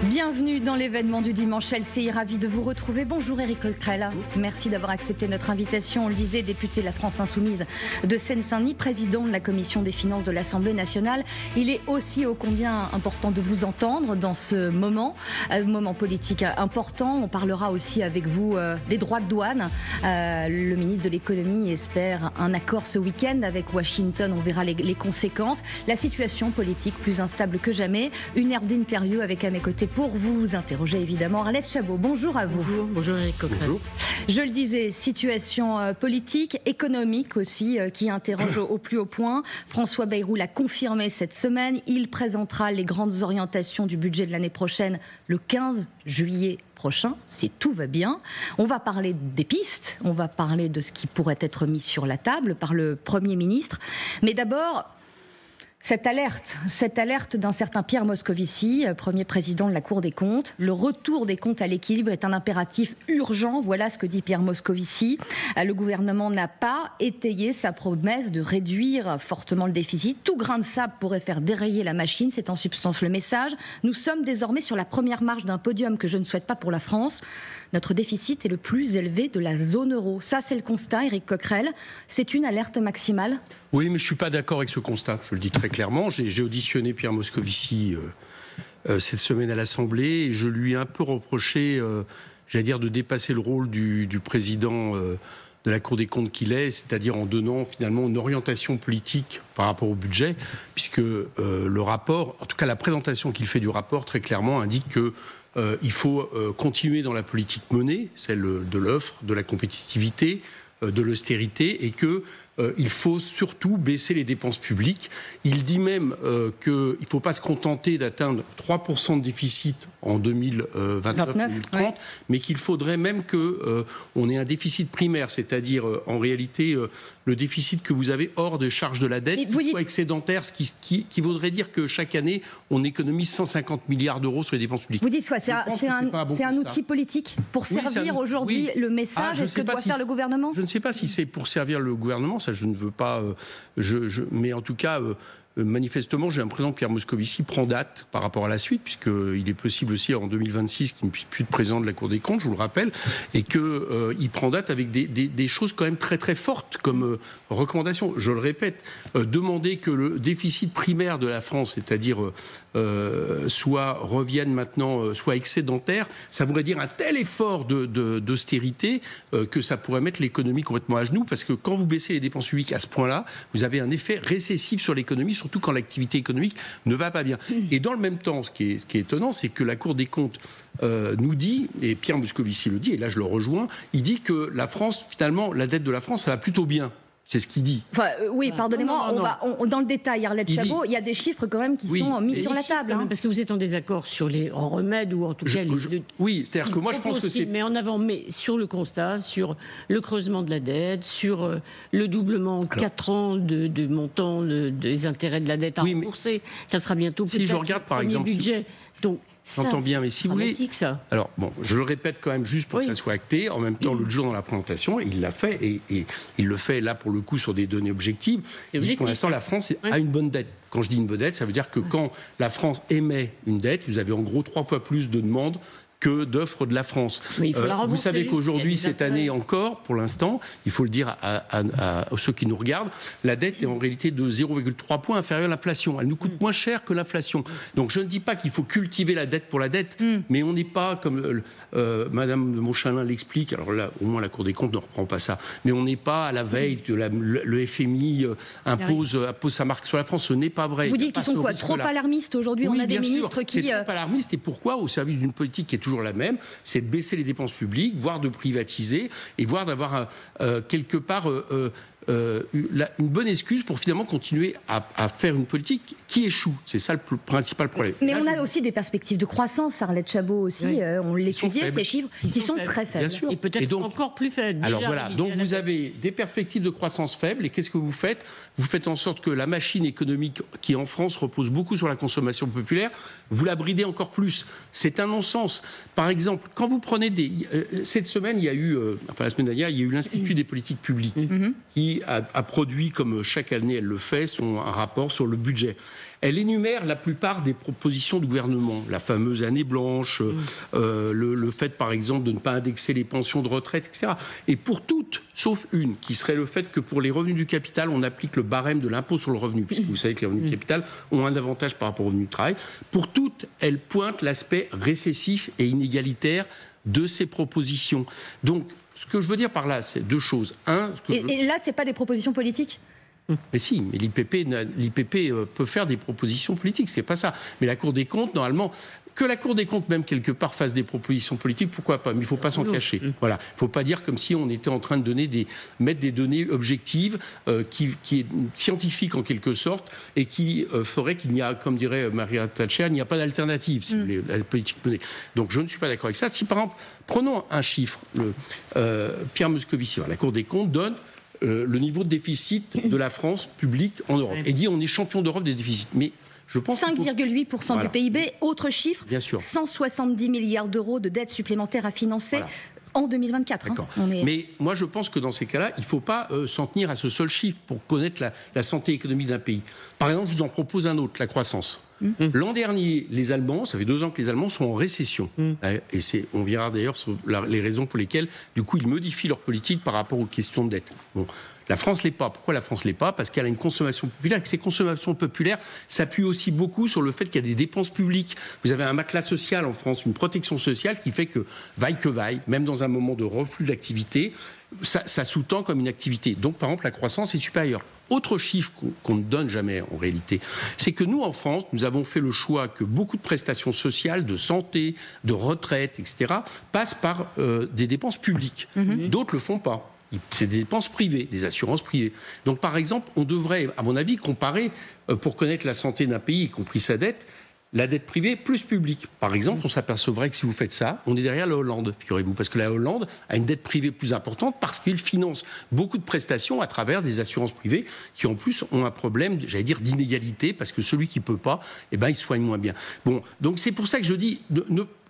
Bienvenue dans l'événement du dimanche LCI, ravi de vous retrouver. Bonjour Éric Coquerel, merci d'avoir accepté notre invitation. On le disait, député de la France Insoumise de Seine-Saint-Denis, président de la commission des finances de l'Assemblée nationale. Il est aussi ô combien important de vous entendre dans ce moment politique important. On parlera aussi avec vous des droits de douane. Le ministre de l'économie espère un accord ce week-end avec Washington. On verra les conséquences. La situation politique plus instable que jamais. Une heure d'interview avec à mes côtés pour vous interroger évidemment. Arlette Chabot, bonjour à vous. Bonjour Éric Coquerel. Je le disais, situation politique, économique aussi, qui interroge au plus haut point. François Bayrou l'a confirmé cette semaine. Il présentera les grandes orientations du budget de l'année prochaine le 15 juillet prochain, si tout va bien. On va parler des pistes, on va parler de ce qui pourrait être mis sur la table par le Premier ministre. Mais d'abord, cette alerte d'un certain Pierre Moscovici, premier président de la Cour des comptes. Le retour des comptes à l'équilibre est un impératif urgent. Voilà ce que dit Pierre Moscovici. Le gouvernement n'a pas étayé sa promesse de réduire fortement le déficit. Tout grain de sable pourrait faire dérailler la machine. C'est en substance le message. Nous sommes désormais sur la première marche d'un podium que je ne souhaite pas pour la France. Notre déficit est le plus élevé de la zone euro. Ça, c'est le constat, Éric Coquerel. C'est une alerte maximale ? Oui, mais je ne suis pas d'accord avec ce constat. Je le dis très clairement. J'ai auditionné Pierre Moscovici cette semaine à l'Assemblée et je lui ai un peu reproché, de dépasser le rôle du président de la Cour des comptes qu'il est, c'est-à-dire en donnant finalement une orientation politique par rapport au budget, puisque le rapport, en tout cas la présentation qu'il fait du rapport, très clairement indique que il faut continuer dans la politique menée, celle de l'offre, de la compétitivité, de l'austérité, et qu'il faut surtout baisser les dépenses publiques. Il dit même qu'il ne faut pas se contenter d'atteindre 3% de déficit en 2029-2030, oui, mais qu'il faudrait même qu'on ait un déficit primaire, c'est-à-dire en réalité le déficit que vous avez hors de charge de la dette, qui soit excédentaire, ce qui voudrait dire que chaque année, on économise 150 milliards d'euros sur les dépenses publiques. Vous dites quoi? C'est un outil politique pour servir aujourd'hui le message? Est-ce que doit faire le gouvernement? Je ne sais pas si c'est pour servir le gouvernement, ça je ne veux pas... mais en tout cas... manifestement, j'ai l'impression que Pierre Moscovici prend date par rapport à la suite, puisqu'il est possible aussi en 2026 qu'il ne puisse plus être président de la Cour des comptes, je vous le rappelle, et qu'il prend date avec des choses quand même très très fortes comme recommandation. Je le répète, demander que le déficit primaire de la France, c'est-à-dire revienne maintenant, soit excédentaire, ça voudrait dire un tel effort d'austérité que ça pourrait mettre l'économie complètement à genoux, parce que quand vous baissez les dépenses publiques à ce point-là, vous avez un effet récessif sur l'économie, surtout quand l'activité économique ne va pas bien. Et dans le même temps, ce qui est étonnant, c'est que la Cour des comptes nous dit, et Pierre Moscovici le dit, et là je le rejoins, il dit que la France, finalement, la dette de la France, ça va plutôt bien. C'est ce qu'il dit. Enfin, oui, pardonnez-moi, dans le détail, Arlette Chabot, il y a des chiffres quand même qui sont mis sur la table. Hein. Parce que vous êtes en désaccord sur les remèdes, ou en tout cas... oui, c'est-à-dire que moi je pense que c'est... Mais en avant, mais sur le constat, sur le creusement de la dette, sur le doublement en 4 ans de montant des intérêts de la dette à rembourser, ça sera bientôt peut-être si je regarde, par exemple, budget. Donc, j'entends bien, mais si vous voulez... Ça. Alors, bon, je le répète quand même juste pour que ça soit acté. En même temps, l'autre jour dans la présentation, il l'a fait, et il le fait là pour le coup sur des données objectives. Il dit pour l'instant, la France a une bonne dette. Quand je dis une bonne dette, ça veut dire que quand la France émet une dette, vous avez en gros 3 fois plus de demandes que d'offres de la France. Mais il faut la rembourser. Vous savez qu'aujourd'hui, cette année encore, pour l'instant, il faut le dire à ceux qui nous regardent, la dette est en réalité de 0,3 points inférieure à l'inflation. Elle nous coûte moins cher que l'inflation. Donc je ne dis pas qu'il faut cultiver la dette pour la dette, mais on n'est pas, comme Madame de Montchalin l'explique, alors là, au moins la Cour des comptes ne reprend pas ça, mais on n'est pas à la veille de le FMI impose sa marque sur la France. Ce n'est pas vrai. Vous dites qu'ils sont quoi, trop alarmistes aujourd'hui? On a des ministres qui... C'est trop alarmiste, et pourquoi? Au service d'une politique qui est toujours la même, c'est de baisser les dépenses publiques, voire de privatiser, et voire d'avoir quelque part une bonne excuse pour finalement continuer à faire une politique qui échoue. C'est ça le principal problème. Mais là, on a aussi des perspectives de croissance, Arlette Chabot aussi, on l'étudiait, ces chiffres, ils sont très faibles. Bien sûr. Et peut-être encore plus faibles. Alors voilà, donc vous avez des perspectives de croissance faibles, et qu'est-ce que vous faites? Vous faites en sorte que la machine économique qui en France repose beaucoup sur la consommation populaire, vous la bridez encore plus. C'est un non-sens. Par exemple, quand vous prenez cette semaine, il y a eu, la semaine dernière, il y a eu l'Institut des politiques publiques qui a produit, comme chaque année elle le fait, un rapport sur le budget. Elle énumère la plupart des propositions du gouvernement. La fameuse année blanche, le fait, par exemple, de ne pas indexer les pensions de retraite, etc. Et pour toutes, sauf une, qui serait le fait que pour les revenus du capital, on applique le barème de l'impôt sur le revenu, puisque vous savez que les revenus du capital ont un avantage par rapport aux revenus du travail. Pour toutes, elle pointe l'aspect récessif et inégalitaire de ces propositions. Donc, ce que je veux dire par là, c'est deux choses. Et là, ce n'est pas des propositions politiques ? Mais si, mais l'IPP peut faire des propositions politiques, c'est pas ça. Mais la Cour des comptes, normalement, que la Cour des comptes, même quelque part, fasse des propositions politiques, pourquoi pas ? Mais il ne faut pas s'en cacher. Voilà. Il ne faut pas dire comme si on était en train de mettre des données objectives, qui est scientifiques en quelque sorte, et qui ferait qu'il n'y a, comme dirait Margaret Thatcher, il n'y a pas d'alternative, si vous voulez, la politique menée. Donc je ne suis pas d'accord avec ça. Si par exemple, prenons un chiffre, Pierre Moscovici, la Cour des comptes donne le niveau de déficit de la France publique en Europe. Et dit on est champion d'Europe des déficits. Mais je pense 5,8% du PIB. Autre chiffre, bien sûr. 170 milliards d'euros de dettes supplémentaires à financer. Voilà. En 2024. Mais moi, je pense que dans ces cas-là, il ne faut pas s'en tenir à ce seul chiffre pour connaître la santé économique d'un pays. Par exemple, je vous en propose un autre, la croissance. L'an dernier, les Allemands, ça fait 2 ans que les Allemands sont en récession. Et on verra d'ailleurs sur les raisons pour lesquelles, du coup, ils modifient leur politique par rapport aux questions de dette. Bon. La France ne l'est pas. Pourquoi la France ne l'est pas ? Parce qu'elle a une consommation populaire et que ces consommations populaires s'appuient aussi beaucoup sur le fait qu'il y a des dépenses publiques. Vous avez un matelas social en France, une protection sociale qui fait que vaille, même dans un moment de reflux d'activité, ça sous-tend comme une activité. Donc, par exemple, la croissance est supérieure. Autre chiffre qu'on ne donne jamais en réalité, c'est que nous, en France, nous avons fait le choix que beaucoup de prestations sociales, de santé, de retraite, etc., passent par des dépenses publiques. D'autres ne le font pas. C'est des dépenses privées, des assurances privées. Donc, par exemple, on devrait, à mon avis, comparer, pour connaître la santé d'un pays, y compris sa dette, la dette privée plus publique. Par exemple, on s'apercevrait que si vous faites ça, on est derrière la Hollande, figurez-vous, parce que la Hollande a une dette privée plus importante parce qu'il finance beaucoup de prestations à travers des assurances privées qui, en plus, ont un problème, j'allais dire, d'inégalité, parce que celui qui ne peut pas, il soigne moins bien. Bon, donc c'est pour ça que je dis...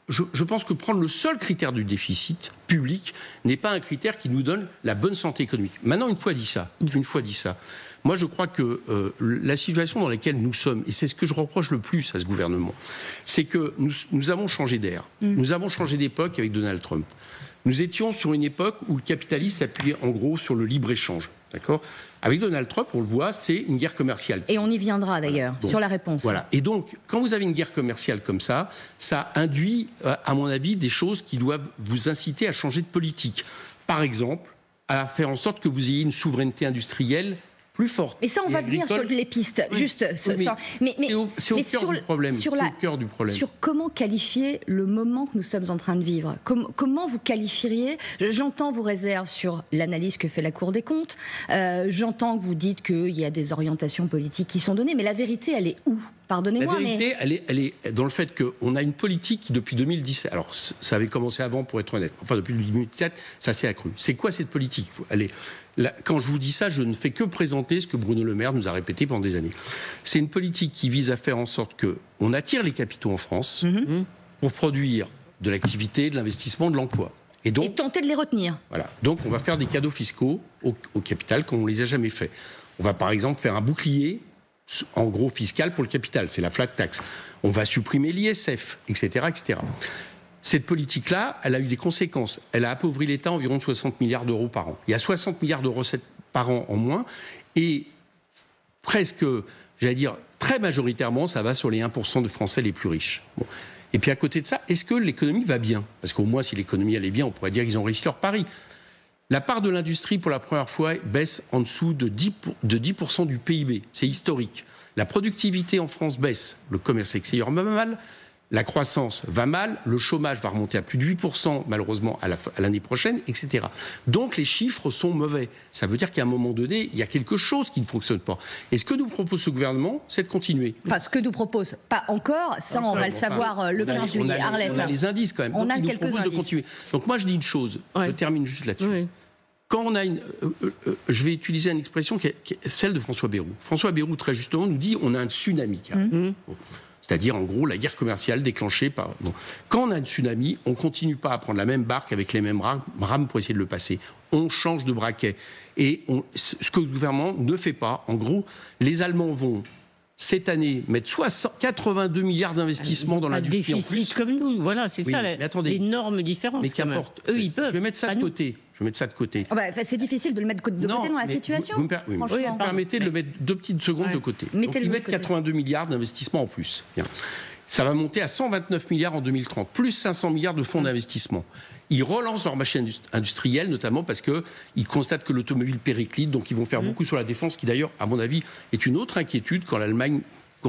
Je pense que prendre le seul critère du déficit public n'est pas un critère qui nous donne la bonne santé économique. Maintenant, une fois dit ça, moi je crois que la situation dans laquelle nous sommes, et c'est ce que je reproche le plus à ce gouvernement, c'est que nous avons changé d'air. Nous avons changé d'époque avec Donald Trump. Nous étions sur une époque où le capitalisme s'appuyait en gros sur le libre-échange. D'accord ? Avec Donald Trump, on le voit, c'est une guerre commerciale. Et on y viendra d'ailleurs, sur la réponse. Voilà. Et donc, quand vous avez une guerre commerciale comme ça induit, à mon avis, des choses qui doivent vous inciter à changer de politique. Par exemple, à faire en sorte que vous ayez une souveraineté industrielle plus forte. Et ça, on va venir sur les pistes. Oui. Juste, c'est au cœur du problème. Sur comment qualifier le moment que nous sommes en train de vivre. Comment vous qualifieriez ? J'entends vos réserves sur l'analyse que fait la Cour des comptes. J'entends que vous dites qu'il y a des orientations politiques qui sont données. Mais la vérité, elle est où ? Pardonnez-moi, la vérité, elle est dans le fait qu'on a une politique qui, depuis 2017... Alors, ça avait commencé avant, pour être honnête. Enfin, depuis 2017, ça s'est accru. C'est quoi cette politique ? Quand je vous dis ça, je ne fais que présenter ce que Bruno Le Maire nous a répété pendant des années. C'est une politique qui vise à faire en sorte qu'on attire les capitaux en France pour produire de l'activité, de l'investissement, de l'emploi. Et tenter de les retenir. Voilà. Donc, on va faire des cadeaux fiscaux au capital comme on ne les a jamais fait. On va, par exemple, faire un bouclier, en gros, fiscal pour le capital. C'est la flat tax. On va supprimer l'ISF, etc., etc. Cette politique-là, elle a eu des conséquences. Elle a appauvri l'État environ de 60 milliards d'euros par an. Il y a 60 milliards de recettes par an en moins. Et presque, j'allais dire, très majoritairement, ça va sur les 1% de Français les plus riches. Bon. Et puis à côté de ça, est-ce que l'économie va bien ? Parce qu'au moins, si l'économie allait bien, on pourrait dire qu'ils ont réussi leur pari. La part de l'industrie, pour la première fois, baisse en dessous de 10% du PIB. C'est historique. La productivité en France baisse. Le commerce extérieur va mal. La croissance va mal, le chômage va remonter à plus de 8% malheureusement à l'année prochaine, etc. Donc les chiffres sont mauvais. Ça veut dire qu'à un moment donné, il y a quelque chose qui ne fonctionne pas. Et ce que nous propose ce gouvernement, c'est de continuer. Enfin, ce que nous propose, pas encore, ça on va le savoir le 15 juillet. Arlette. On a les indices quand même. On donc, a quelques indices. De continuer. Donc moi je dis une chose, je termine juste là-dessus. Oui. Quand on a je vais utiliser une expression qui est celle de François Bayrou. François Bayrou, très justement, nous dit on a un tsunami. Bon. C'est-à-dire, en gros, la guerre commerciale déclenchée par... Bon. Quand on a un tsunami, on ne continue pas à prendre la même barque avec les mêmes rames pour essayer de le passer. On change de braquet. Et ce que le gouvernement ne fait pas, en gros, les Allemands vont, cette année, mettre 82 milliards d'investissements dans l'industrie en plus. Déficit comme nous, voilà, c'est ça l'énorme différence. Mais qu'importe. Eux, ils peuvent. Je vais mettre ça de côté. Oh bah, c'est difficile de le mettre de côté dans la situation. Vous me permettez de le mettre 2 petites secondes de côté. Donc, ils mettent 82 milliards d'investissements en plus. Bien. Ça va monter à 129 milliards en 2030, plus 500 milliards de fonds d'investissement. Ils relancent leur machine industrielle, notamment parce qu'ils constatent que l'automobile périclite, donc ils vont faire beaucoup sur la défense, qui d'ailleurs, à mon avis, est une autre inquiétude quand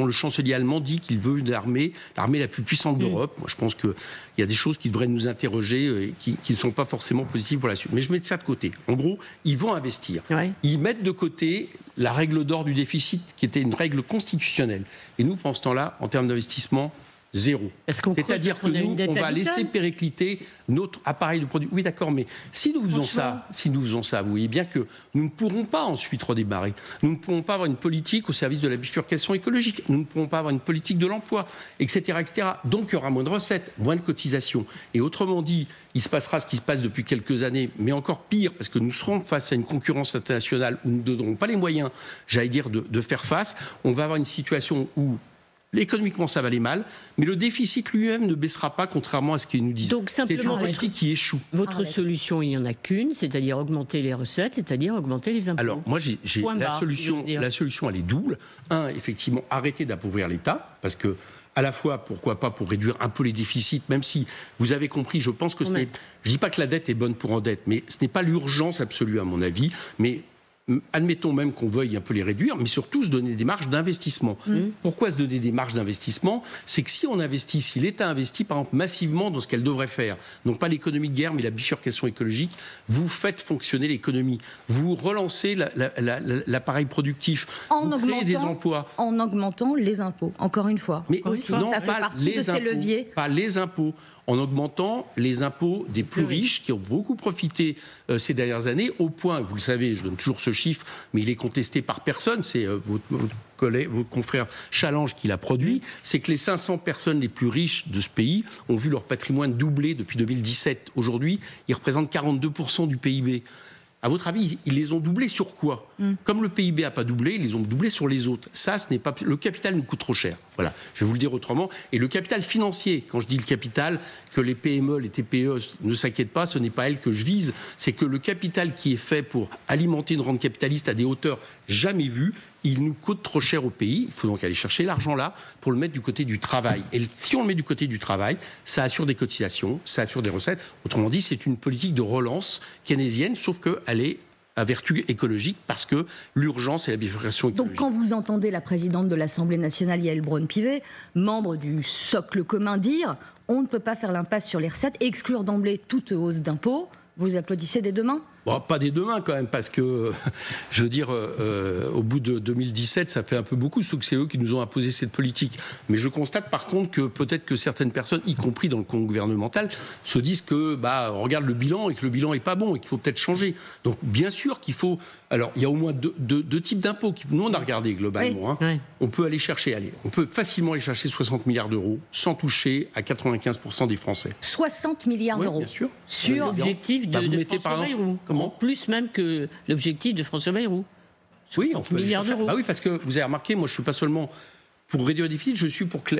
le chancelier allemand dit qu'il veut l'armée la plus puissante d'Europe. Moi, je pense qu'il y a des choses qui devraient nous interroger et qui ne sont pas forcément positives pour la suite. Mais je mets ça de côté. En gros, ils vont investir. Ouais. Ils mettent de côté la règle d'or du déficit, qui était une règle constitutionnelle. Et nous, pendant ce temps-là, en termes d'investissement, zéro. C'est-à-dire que nous, on va laisser péricliter notre appareil de production. Oui, d'accord, mais si nous faisons ça, vous voyez bien que nous ne pourrons pas ensuite redémarrer. Nous ne pourrons pas avoir une politique au service de la bifurcation écologique. Nous ne pourrons pas avoir une politique de l'emploi, etc., etc. Donc, il y aura moins de recettes, moins de cotisations. Et autrement dit, il se passera ce qui se passe depuis quelques années, mais encore pire, parce que nous serons face à une concurrence internationale où nous n'aurons pas les moyens, j'allais dire, de faire face. On va avoir une situation où économiquement, ça va aller mal, mais le déficit lui-même ne baissera pas, contrairement à ce qu'ils nous disent. Donc, simplement, c'est une politique qui échoue. Votre solution, il n'y en a qu'une, c'est-à-dire augmenter les recettes, c'est-à-dire augmenter les impôts. Alors, moi, la solution, elle est double. Un, effectivement, arrêter d'appauvrir l'État, parce que, à la fois, pourquoi pas, pour réduire un peu les déficits, même si, vous avez compris, je pense que je ne dis pas que la dette est bonne pour en dette, mais ce n'est pas l'urgence absolue, à mon avis, mais admettons même qu'on veuille un peu les réduire, mais surtout se donner des marges d'investissement. Pourquoi se donner des marges d'investissement ? C'est que si on investit, si l'État investit par exemple massivement dans ce qu'elle devrait faire, non pas l'économie de guerre, mais la bifurcation écologique, vous faites fonctionner l'économie, vous relancez l'appareil productif, vous créez des emplois. En augmentant les impôts, encore une fois. Mais aussi, non, ça fait partie de ces leviers. Pas les impôts. En augmentant les impôts des plus riches qui ont beaucoup profité ces dernières années, au point, vous le savez, je donne toujours ce chiffre, mais il est contesté par personne, c'est votre confrère Challenge qui l'a produit, c'est que les 500 personnes les plus riches de ce pays ont vu leur patrimoine doubler depuis 2017. Aujourd'hui, ils représentent 42% du PIB. À votre avis, ils les ont doublés sur quoi ? Comme le PIB n'a pas doublé, ils les ont doublés sur les autres. Ça, ce n'est pas... Le capital nous coûte trop cher. Voilà, je vais vous le dire autrement. Et le capital financier, quand je dis le capital, que les PME, les TPE ne s'inquiètent pas, ce n'est pas elles que je vise, c'est que le capital qui est fait pour alimenter une rente capitaliste à des hauteurs jamais vues, il nous coûte trop cher au pays. Il faut donc aller chercher l'argent là pour le mettre du côté du travail. Et si on le met du côté du travail, ça assure des cotisations, ça assure des recettes. Autrement dit, c'est une politique de relance keynésienne, sauf qu'elle est à vertu écologique parce que l'urgence et la bifurcation écologique. Donc quand vous entendez la présidente de l'Assemblée nationale, Yaël Braun-Pivet, membre du socle commun, dire on ne peut pas faire l'impasse sur les recettes et exclure d'emblée toute hausse d'impôts, vous applaudissez des deux mains ? Bon, pas des deux mains quand même, parce que, je veux dire, au bout de 2017, ça fait un peu beaucoup, sauf que c'est eux qui nous ont imposé cette politique. Mais je constate par contre que peut-être que certaines personnes, y compris dans le camp gouvernemental, se disent que, on regarde le bilan et que le bilan n'est pas bon et qu'il faut peut-être changer. Donc, bien sûr qu'il faut... Alors, il y a au moins deux types d'impôts. Nous, on a regardé globalement. Oui. On peut aller chercher, on peut facilement aller chercher 60 milliards d'euros sans toucher à 95% des Français. 60 milliards d'euros. Bien sûr. Sur l'objectif de François Bayrou. Plus même que l'objectif de François Bayrou. 60 milliards d'euros. Oui, parce que vous avez remarqué, moi je ne suis pas seulement pour réduire le déficit, je suis pour que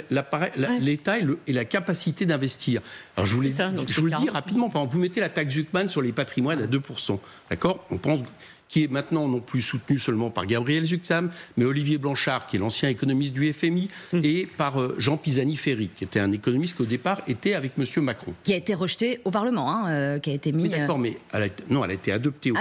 l'État ait la capacité d'investir. Alors je vous le dis rapidement, par exemple, vous mettez la taxe Zuckman sur les patrimoines à 2%. D'accord ? On pense qui est maintenant non plus soutenu seulement par Gabriel Zuctam, mais Olivier Blanchard, qui est l'ancien économiste du FMI, et par Jean Pisani-Ferry, qui était un économiste qui au départ était avec M. Macron. Qui a été rejeté au Parlement, qui a été mis... Oui, d'accord, mais elle a été adoptée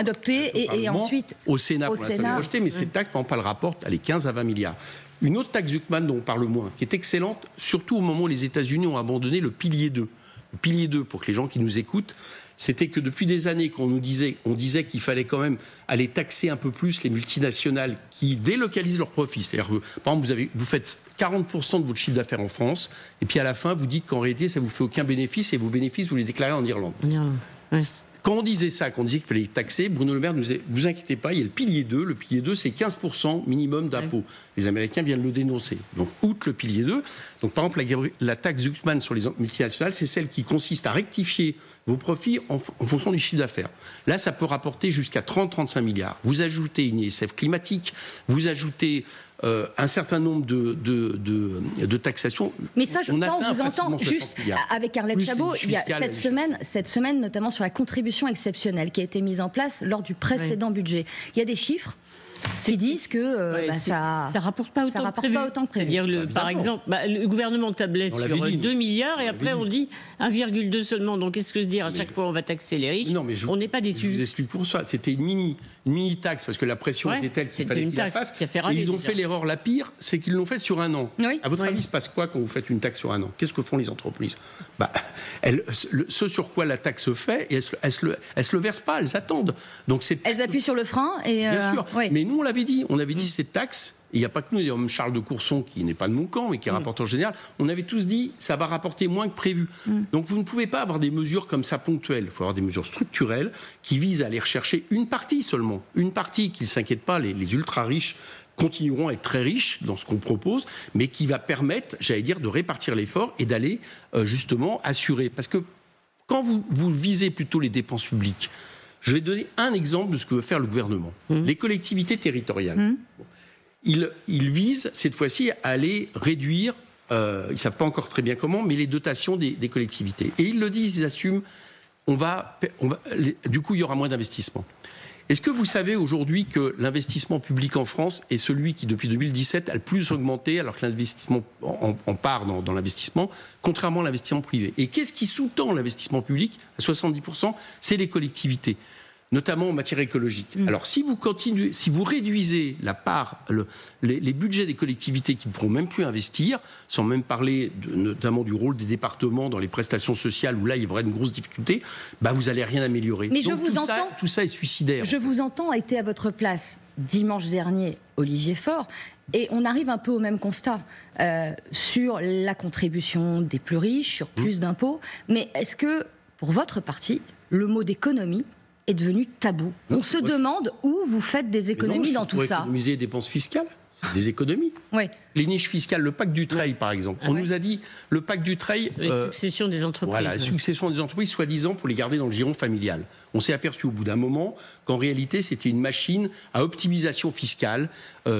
et ensuite au Sénat pour l'instant rejetée, mais cette taxe, par exemple, elle rapporte 15 à 20 milliards. Une autre taxe Zuckman dont on parle moins, qui est excellente, surtout au moment où les États-Unis ont abandonné le pilier 2. Le pilier 2, pour que les gens qui nous écoutent, c'était que depuis des années on disait qu'il fallait quand même aller taxer un peu plus les multinationales qui délocalisent leurs profits. C'est-à-dire que, par exemple, vous faites 40% de votre chiffre d'affaires en France, et puis à la fin, vous dites qu'en réalité, ça ne vous fait aucun bénéfice, et vos bénéfices, vous les déclarez en Irlande. Ouais. quand on disait ça, qu'on disait qu'il fallait taxer, Bruno Le Maire nous disait, vous inquiétez pas, il y a le pilier 2. Le pilier 2, c'est 15% minimum d'impôt. Les Américains viennent le dénoncer. Donc, outre le pilier 2, donc par exemple, la taxe Zuckman sur les multinationales, c'est celle qui consiste à rectifier vos profits en fonction du chiffre d'affaires. Là, ça peut rapporter jusqu'à 30-35 milliards. Vous ajoutez une ISF climatique, vous ajoutez un certain nombre de taxations. Mais ça, on vous entend juste avec Arlette Chabot. Il y a cette semaine, notamment sur la contribution exceptionnelle qui a été mise en place lors du précédent budget. Il y a des chiffres qui disent que ça rapporte pas autant que prévu. C'est-à-dire, par exemple, le gouvernement tablait sur 2 milliards et après on dit 1,2 seulement. Donc qu'est-ce que se dire ? À chaque fois on va taxer les riches. On n'est pas déçus. Je vous explique pour ça. C'était une mini taxe parce que la pression était telle qu'il fallait qu'ils la fassent. Et ils ont fait l'erreur la pire, c'est qu'ils l'ont faite sur un an. À votre avis, il se passe quoi quand vous faites une taxe sur un an ? Qu'est-ce que font les entreprises ? Ce sur quoi la taxe se fait, et elles se le versent pas, elles attendent. Donc elles appuient sur le frein et bien sûr. Mais nous on l'avait dit, cette taxe. Il n'y a pas que nous, il y a même Charles de Courson qui n'est pas de mon camp et qui est rapporteur général. On avait tous dit ça va rapporter moins que prévu. Donc vous ne pouvez pas avoir des mesures comme ça ponctuelles. Il faut avoir des mesures structurelles qui visent à aller rechercher une partie seulement. Une partie, qu'ils ne s'inquiètent pas, les ultra riches continueront à être très riches dans ce qu'on propose, mais qui va permettre, j'allais dire, de répartir l'effort et d'aller justement assurer. Parce que quand vous visez plutôt les dépenses publiques, je vais donner un exemple de ce que veut faire le gouvernement. Les collectivités territoriales. Ils visent cette fois-ci à aller réduire, ils ne savent pas encore très bien comment, mais les dotations des collectivités. Et ils le disent, ils assument, du coup il y aura moins d'investissement. Est-ce que vous savez aujourd'hui que l'investissement public en France est celui qui, depuis 2017, a le plus augmenté, alors que l'investissement en part dans l'investissement, contrairement à l'investissement privé. Et qu'est-ce qui sous-tend l'investissement public à 70%? C'est les collectivités, notamment en matière écologique. Alors, si vous réduisez la part, les budgets des collectivités qui ne pourront même plus investir, sans même parler notamment du rôle des départements dans les prestations sociales, où là, il y aurait une grosse difficulté, vous n'allez rien améliorer. Mais donc, tout ça est suicidaire. Je vous entends, était à votre place dimanche dernier, Olivier Faure, et on arrive un peu au même constat sur la contribution des plus riches, sur plus d'impôts. Mais est-ce que, pour votre parti, le mot d'économie est devenu tabou? On se demande où vous faites des économies dans tout ça. Économiser les dépenses fiscales, c'est des économies. Les niches fiscales, le pacte Dutreil, par exemple. On nous a dit, le pacte Dutreil... La succession des entreprises. Voilà, la succession des entreprises, soi-disant, pour les garder dans le giron familial. On s'est aperçu au bout d'un moment qu'en réalité, c'était une machine à optimisation fiscale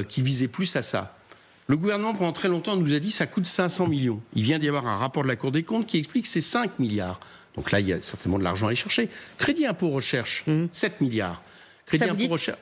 qui visait plus à ça. Le gouvernement, pendant très longtemps, nous a dit que ça coûte 500 millions. Il vient d'y avoir un rapport de la Cour des comptes qui explique que c'est 5 milliards. Donc là, il y a certainement de l'argent à aller chercher. Crédit impôt recherche, 7 milliards. Crédit impôt recherche...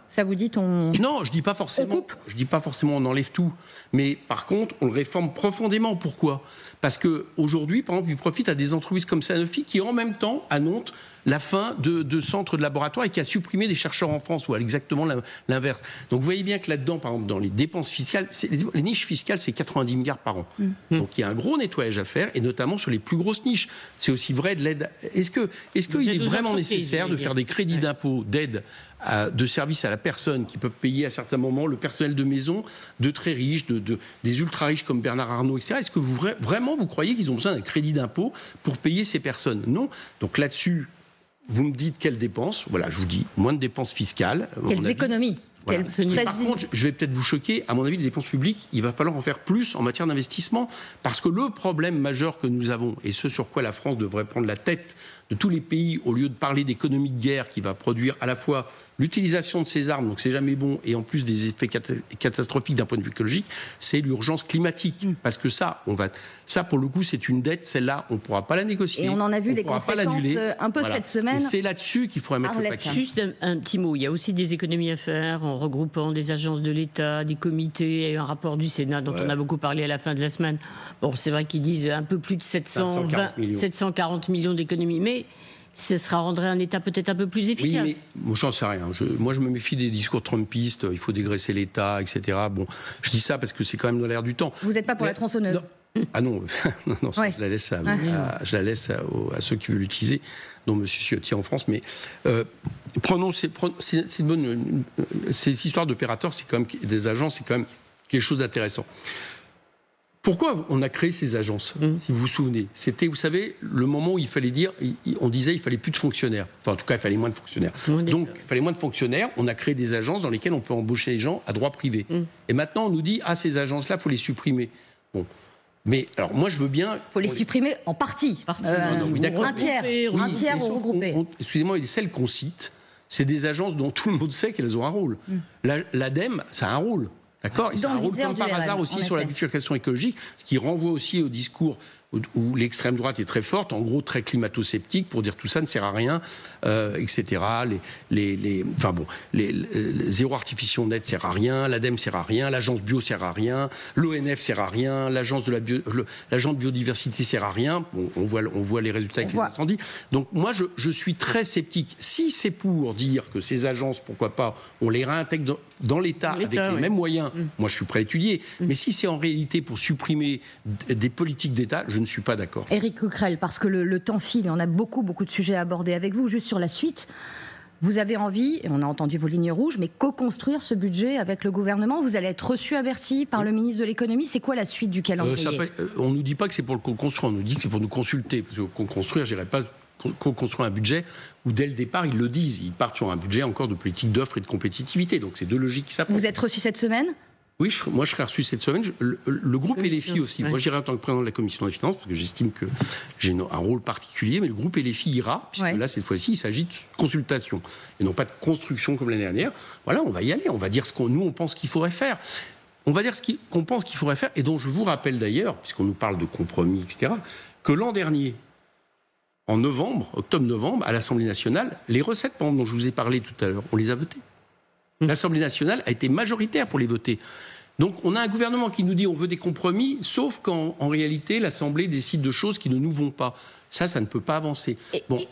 Ça vous dit Non, je dis pas forcément. Je dis pas forcément on enlève tout, mais par contre on le réforme profondément. Pourquoi ? Parce que aujourd'hui, par exemple, il profite à des entreprises comme Sanofi qui en même temps annoncent la fin de centres de laboratoire et qui a supprimé des chercheurs en France, ou exactement l'inverse. Donc vous voyez bien que là-dedans, par exemple, dans les dépenses fiscales, les niches fiscales, c'est 90 milliards par an. Donc il y a un gros nettoyage à faire, et notamment sur les plus grosses niches. C'est aussi vrai de l'aide. Est-ce qu'il est vraiment nécessaire de faire des crédits d'impôt, d'aide de services à la personne qui peuvent payer à certains moments le personnel de maison de très riches, des ultra riches comme Bernard Arnault, etc. Est-ce que vraiment vous croyez qu'ils ont besoin d'un crédit d'impôt pour payer ces personnes? Non. Donc là-dessus, vous me dites quelles dépenses? Voilà, je vous dis moins de dépenses fiscales. Quelles économies? Voilà. Par contre, je vais peut-être vous choquer, à mon avis, les dépenses publiques, il va falloir en faire plus en matière d'investissement, parce que le problème majeur que nous avons, et ce sur quoi la France devrait prendre la tête de tous les pays, au lieu de parler d'économie de guerre qui va produire à la fois l'utilisation de ces armes, donc c'est jamais bon, et en plus des effets catastrophiques d'un point de vue écologique, c'est l'urgence climatique. Parce que ça, pour le coup, c'est une dette, celle-là, on ne pourra pas la négocier. Et on en a vu des conséquences un peu cette semaine. Et c'est là-dessus qu'il faudrait mettre le paquet. Juste un petit mot, il y a aussi des économies à faire en regroupant des agences de l'État, des comités, et un rapport du Sénat dont on a beaucoup parlé à la fin de la semaine. Bon, c'est vrai qu'ils disent un peu plus de 740 millions d'économies, mais ça rendrait un État peut-être un peu plus efficace. Oui, mais moi, j'en sais rien. Moi, je me méfie des discours trumpistes, il faut dégraisser l'État, etc. Bon, je dis ça parce que c'est quand même dans l'air du temps. Vous n'êtes pas pour la tronçonneuse? Ah non, non, ça, je la laisse à ceux qui veulent l'utiliser, dont M. Ciotti en France. Mais prenons ces histoires d'opérateurs, c'est quand même des agents, c'est quand même quelque chose d'intéressant. Pourquoi on a créé ces agences, si vous vous souvenez? C'était, vous savez, le moment où il fallait dire, on disait il fallait plus de fonctionnaires. Enfin, en tout cas, il fallait moins de fonctionnaires. Donc, il fallait moins de fonctionnaires. On a créé des agences dans lesquelles on peut embaucher les gens à droit privé. Et maintenant, on nous dit, ces agences-là, il faut les supprimer. Bon. Mais alors, moi, je veux bien... Il faut les supprimer en partie. Un tiers ou regrouper. Excusez-moi, celles qu'on cite, c'est des agences dont tout le monde sait qu'elles ont un rôle. L'ADEME, ça a un rôle. D'accord. Et c'est un rôle comme par hasard aussi sur la bifurcation écologique, ce qui renvoie aussi au discours où l'extrême droite est très forte, en gros très climato-sceptique, pour dire tout ça ne sert à rien, etc. Zéro artificialisation nette sert à rien, l'ADEME sert à rien, l'agence bio sert à rien, l'ONF sert à rien, l'agence de biodiversité sert à rien. Bon, on voit les résultats avec les incendies. Donc moi, je suis très sceptique. Si c'est pour dire que ces agences, pourquoi pas, on les réintègre dans l'État avec les mêmes moyens, moi je suis prêt à étudier. Mais si c'est en réalité pour supprimer des politiques d'État, je ne suis pas d'accord. Éric Coquerel, parce que le temps file et on a beaucoup de sujets à aborder avec vous. Juste sur la suite, vous avez envie, et on a entendu vos lignes rouges, mais co-construire ce budget avec le gouvernement. Vous allez être reçu à Bercy par le ministre de l'économie. C'est quoi la suite du calendrier? On ne nous dit pas que c'est pour le co-construire, on nous dit que c'est pour nous consulter. Parce que co-construire, je n'irais pas co-construire un budget où dès le départ ils le disent, ils partent sur un budget encore de politique d'offre et de compétitivité. Donc c'est deux logiques qui s'affrontent. Vous êtes reçu cette semaine? Oui, moi je serai reçu cette semaine. Le groupe LFI aussi. Moi j'irai en tant que président de la commission des finances parce que j'estime que j'ai un rôle particulier, mais le groupe LFI ira, puisque là cette fois-ci il s'agit de consultation et non pas de construction comme l'année dernière. Voilà, on va y aller, on va dire ce qu'on nous on pense qu'il faudrait faire. On va dire ce qu'on pense qu'il faudrait faire et dont je vous rappelle d'ailleurs, puisqu'on nous parle de compromis, etc., que l'an dernier, en octobre-novembre, à l'Assemblée nationale, les recettes, par exemple, dont je vous ai parlé tout à l'heure, on les a votées. L'Assemblée nationale a été majoritaire pour les voter. Donc on a un gouvernement qui nous dit on veut des compromis, sauf quand en réalité l'Assemblée décide de choses qui ne nous vont pas. Ça ne peut pas avancer.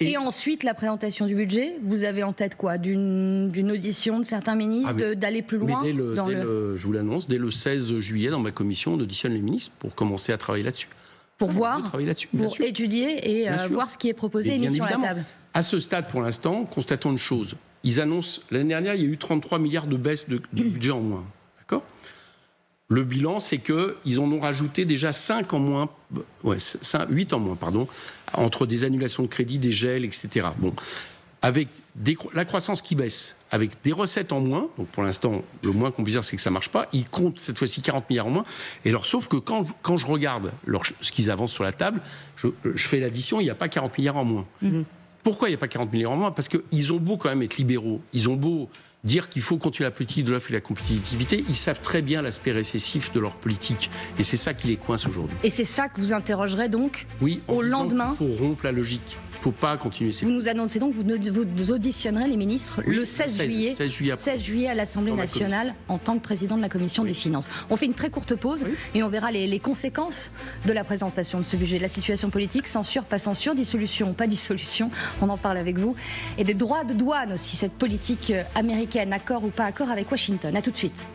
Et ensuite, la présentation du budget, vous avez en tête quoi? D'une audition de certains ministres, d'aller plus loin? Je vous l'annonce, dès le 16 juillet, dans ma commission, on auditionne les ministres pour commencer à travailler là-dessus. Pour étudier et voir ce qui est proposé et mis sur la table. À ce stade, pour l'instant, constatons une chose. Ils annoncent, l'année dernière, il y a eu 33 milliards de baisse de budget en moins. D'accord ? Le bilan, c'est qu'ils en ont rajouté déjà 8 en moins, entre des annulations de crédit, des gels, etc. Bon, avec la croissance qui baisse, avec des recettes en moins, donc pour l'instant, le moins qu'on puisse dire, c'est que ça ne marche pas, ils comptent cette fois-ci 40 milliards en moins, et alors, sauf que quand je regarde ce qu'ils avancent sur la table, je fais l'addition, il n'y a pas 40 milliards en moins. Pourquoi il n'y a pas 40 milliards en moins? Parce qu'ils ont beau quand même être libéraux, ils ont beau dire qu'il faut continuer la politique de l'offre et la compétitivité, ils savent très bien l'aspect récessif de leur politique. Et c'est ça qui les coince aujourd'hui. Et c'est ça que vous interrogerez donc au lendemain? Il faut rompre la logique. Il ne faut pas continuer. Vous nous annoncez donc que vous auditionnerez les ministres le 16 juillet à l'Assemblée nationale en tant que président de la commission des finances. On fait une très courte pause et on verra les conséquences de la présentation de ce budget. La situation politique, censure, pas censure, dissolution, pas dissolution, on en parle avec vous. Et des droits de douane aussi, cette politique américaine, accord ou pas accord avec Washington. A tout de suite.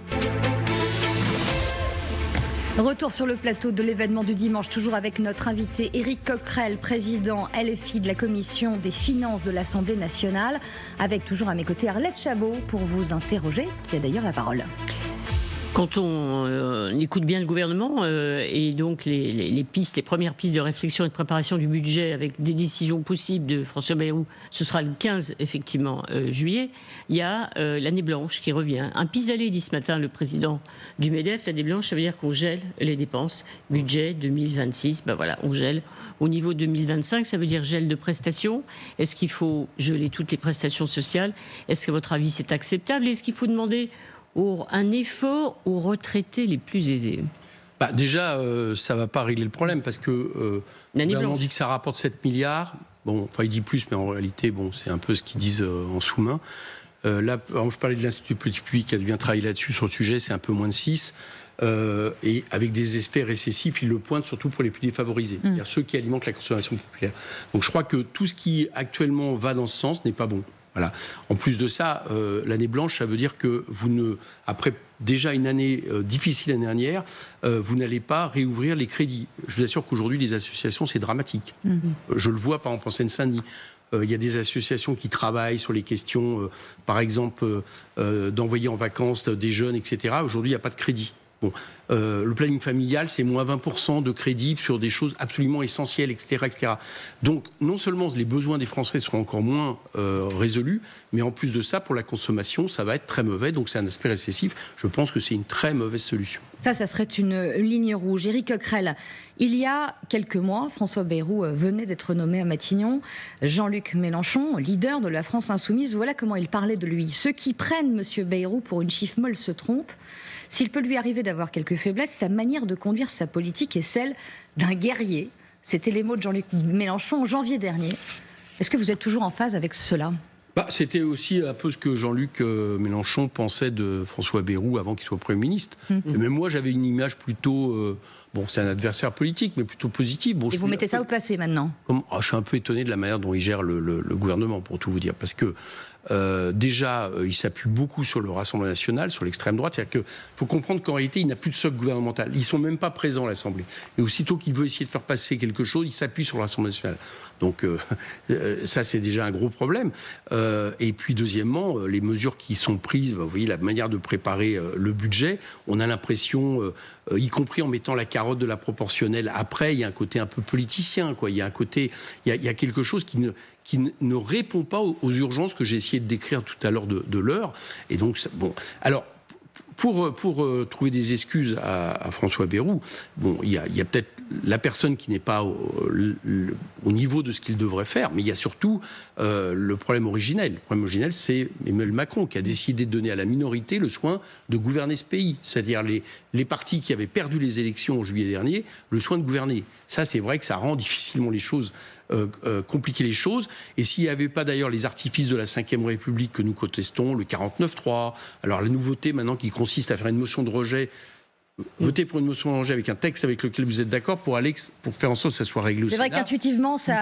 Retour sur le plateau de l'événement du dimanche, toujours avec notre invité Éric Coquerel, président LFI de la Commission des finances de l'Assemblée nationale, avec toujours à mes côtés Arlette Chabot pour vous interroger, qui a d'ailleurs la parole. Quand on écoute bien le gouvernement et donc les premières pistes de réflexion et de préparation du budget avec des décisions possibles de François Bayrou, ce sera le 15 effectivement juillet, il y a l'année blanche qui revient. Un pis-aller, dit ce matin le président du MEDEF, l'année blanche, ça veut dire qu'on gèle les dépenses. Budget 2026, ben voilà, on gèle. Au niveau 2025, ça veut dire gel de prestations. Est-ce qu'il faut geler toutes les prestations sociales? Est-ce qu'à votre avis c'est acceptable? Est-ce qu'il faut demander un effort aux retraités les plus aisés? Déjà, ça ne va pas régler le problème parce que le gouvernement dit que ça rapporte 7 milliards. Bon, enfin, il dit plus, mais en réalité, c'est un peu ce qu'ils disent en sous-main. Là, je parlais de l'Institut Politique Publique qui a bien travaillé là-dessus. Sur le sujet, c'est un peu moins de 6. Et avec des effets récessifs, il le pointe surtout pour les plus défavorisés, c'est-à-dire ceux qui alimentent la consommation populaire. Donc je crois que tout ce qui actuellement va dans ce sens n'est pas bon. Voilà. En plus de ça, l'année blanche, ça veut dire que après déjà une année difficile l'année dernière, vous n'allez pas réouvrir les crédits. Je vous assure qu'aujourd'hui, les associations, c'est dramatique. Je le vois par exemple en Seine-Saint-Denis. Il y a des associations qui travaillent sur les questions, par exemple, d'envoyer en vacances des jeunes, etc. Aujourd'hui, il n'y a pas de crédit. Bon, Le planning familial, c'est moins 20% de crédit sur des choses absolument essentielles, etc., etc. Donc, non seulement les besoins des Français seront encore moins résolus, mais en plus de ça, pour la consommation, ça va être très mauvais. Donc, c'est un aspect récessif. Je pense que c'est une très mauvaise solution. Ça serait une ligne rouge. Éric Coquerel, il y a quelques mois, François Bayrou venait d'être nommé à Matignon. Jean-Luc Mélenchon, leader de la France insoumise, voilà comment il parlait de lui. Ceux qui prennent M. Bayrou pour une chiffre molle se trompent. S'il peut lui arriver d'avoir quelques faiblesses, sa manière de conduire sa politique est celle d'un guerrier. C'était les mots de Jean-Luc Mélenchon en janvier dernier. Est-ce que vous êtes toujours en phase avec cela ? C'était aussi un peu ce que Jean-Luc Mélenchon pensait de François Bayrou avant qu'il soit Premier ministre. Mais moi, j'avais une image plutôt... c'est un adversaire politique, mais plutôt positive. Et vous mettez ça au passé maintenant ? Je suis un peu étonné de la manière dont il gère le gouvernement, pour tout vous dire. Parce que, déjà, il s'appuie beaucoup sur le Rassemblement national, sur l'extrême droite. C'est-à-dire qu'il faut comprendre qu'en réalité, il n'a plus de socle gouvernemental. Ils ne sont même pas présents à l'Assemblée. Et aussitôt qu'il veut essayer de faire passer quelque chose, il s'appuie sur le Rassemblement national. Donc, ça, c'est déjà un gros problème. Et puis, deuxièmement, les mesures qui sont prises, vous voyez, la manière de préparer le budget, on a l'impression... y compris en mettant la carotte de la proportionnelle. Après, il y a un côté un peu politicien, quoi. Il y a un côté, il y a quelque chose qui ne répond pas aux urgences que j'ai essayé de décrire tout à l'heure de l'heure. Et donc, alors, pour trouver des excuses à François Bayrou, il y a peut-être la personne qui n'est pas au niveau de ce qu'il devrait faire, mais il y a surtout le problème originel. Le problème originel, c'est Emmanuel Macron qui a décidé de donner à la minorité le soin de gouverner ce pays. C'est-à-dire les partis qui avaient perdu les élections en juillet dernier, le soin de gouverner. Ça, c'est vrai que ça rend difficilement les choses, compliquer les choses. Et s'il n'y avait pas d'ailleurs les artifices de la Ve République que nous contestons, le 49-3, alors la nouveauté maintenant qui consiste à faire une motion de rejet, voter pour une motion de rejet avec un texte avec lequel vous êtes d'accord pour faire en sorte que ça soit réglé au Sénat. C'est vrai qu'intuitivement, c'est